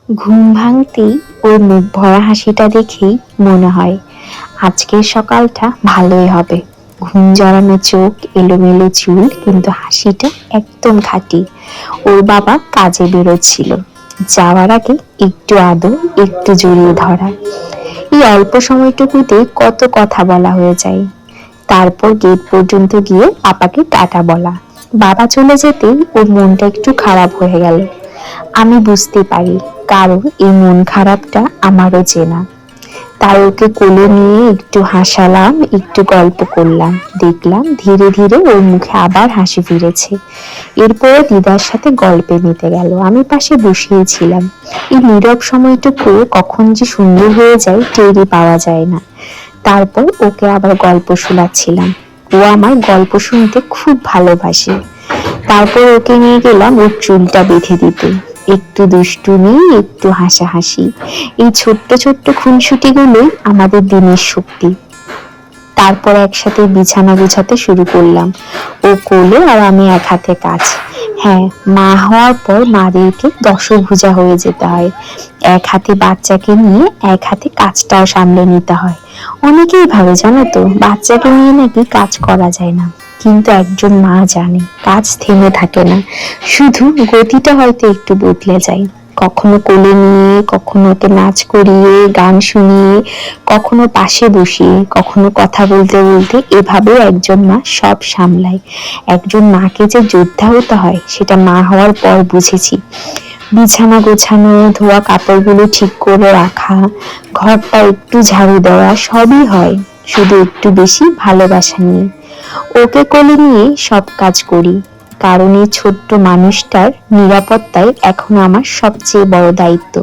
ঘুম ভাঙতেই ওর মুখ ভরা হাসিটা দেখেই মনে হয় আজকের সকালটা ভালোই হবে। ঘুম জড়ানো চোখ, এলোমেলো চুল, কিন্তু হাসিটা একদম খাঁটি। ওর বাবা কাজে বেরোচ্ছিল, যাওয়ার আগে একটু আদর, একটু জড়িয়ে ধরা, এই অল্প সময়টুকুতে কত কথা বলা হয়ে যায়। তারপর গেট পর্যন্ত গিয়ে পাপাকে টাটা বলা। বাবা চলে যেতেই ওর মনটা একটু খারাপ হয়ে গেল। আমি বুঝতে পারি, কারণ এই মন খারাপটা আমারও চেনা। তাই ওকে কোলে নিয়ে একটু হাসালাম, একটু গল্প করলাম। দেখলাম ধীরে ধীরে ওর মুখে আবার হাসি ফিরেছে। এরপরে দিদার সাথে গল্পে মেতে গেল। আমি পাশে বসিয়েছিলাম। এই নীরব সময়টুকু কখন যে সুন্দর হয়ে যায় টেরই পাওয়া যায় না। তারপর ওকে আবার গল্প শোনাচ্ছিলাম। ও আমার গল্প শুনতে খুব ভালোবাসে। তারপর ওকে নিয়ে গেলাম ওর চুলটা বেঁধে দিতে। একটু দুষ্টুমি, একটু হাসাহাসি, এই ছোট্ট ছোট্ট খুনসুটি গুলোই আমাদের দিনের শক্তি। তারপর একসাথে বিছানা গুছাতে শুরু করলাম। ও কোলে আর আমি এক হাতে কাজ। হ্যাঁ, মা হওয়ার পর মাদেরকে দশভুজা হয়ে যেতে হয়। এক হাতে বাচ্চাকে নিয়ে এক হাতে কাজটাও সামলে নিতে হয়। অনেকেই ভাবে জানো তো, বাচ্চাকে নিয়ে নাকি কাজ করা যায় না, কিন্তু একজন মা জানে কাজ থেমে থাকে না, শুধু গতিটা হয়তো একটু বদলে যায়। কখনো কোলে নিয়ে, কখনো ওকে নাচ করিয়ে, গান শুনিয়ে, কখনো পাশে বসিয়ে, কখনো কথা বলতে বলতে, এভাবে একজন মা সব সামলায়। একজন মাকে যে যোদ্ধা হতে হয় সেটা মা হওয়ার পর বুঝেছি। বিছানা গোছানো, ধোয়া কাপড়গুলো ঠিক করে রাখা, ঘরটা একটু ঝাড়ু দেওয়া, সবই হয় শুধু একটু বেশি ভালোবাসা নিয়ে। ওকে কোলে নিয়ে সব কাজ করি, কারণ এই ছোট্ট মানুষটার নিরাপত্তাই এখন আমার সবচেয়ে বড় দায়িত্ব।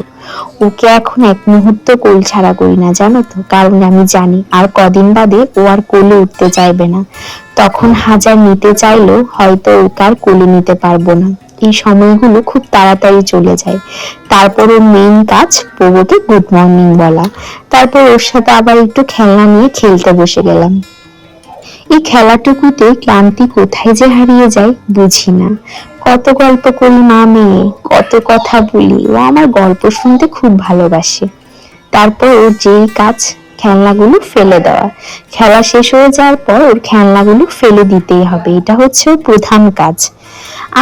ওকে এখন এক মুহূর্ত কোল ছাড়া করি না, জানো তো, কারণ আমি জানি আর কদিন বাদে ও আর কোলে উঠতে চাইবে না। তখন হাজার নিতে চাইলেও হয়তো ওকে আর কোলে নিতে পারবো না। এই সময়গুলো খুব তাড়াতাড়ি চলে যায়। তারপর ওর মেইন কাজ বউকে গুড মর্নিং বলা। তারপর ওর সাথে আবার একটু খেলনা নিয়ে খেলতে বসে গেলাম। এই খেলাটুকুতে ক্লান্তি কোথায় যে হারিয়ে যায় বুঝি না। কত গল্প করি মা মেয়ে, কত কথা বলি। ও আমার গল্প শুনতে খুব ভালোবাসে। তারপর ওর যেই কাজ, খেলনাগুলো ফেলে দেওয়া। খেলা শেষ হয়ে যাওয়ার পর ওর খেলনাগুলো ফেলে দিতেই হবে, এটা হচ্ছে ওর প্রধান কাজ।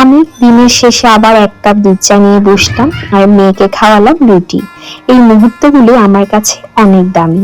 আমি দিনের শেষে আবার এক কাপ দুধ চা নিয়ে বসতাম আর মেয়েকে খাওয়ালাম রুটি। এই মুহূর্তগুলো আমার কাছে অনেক দামি।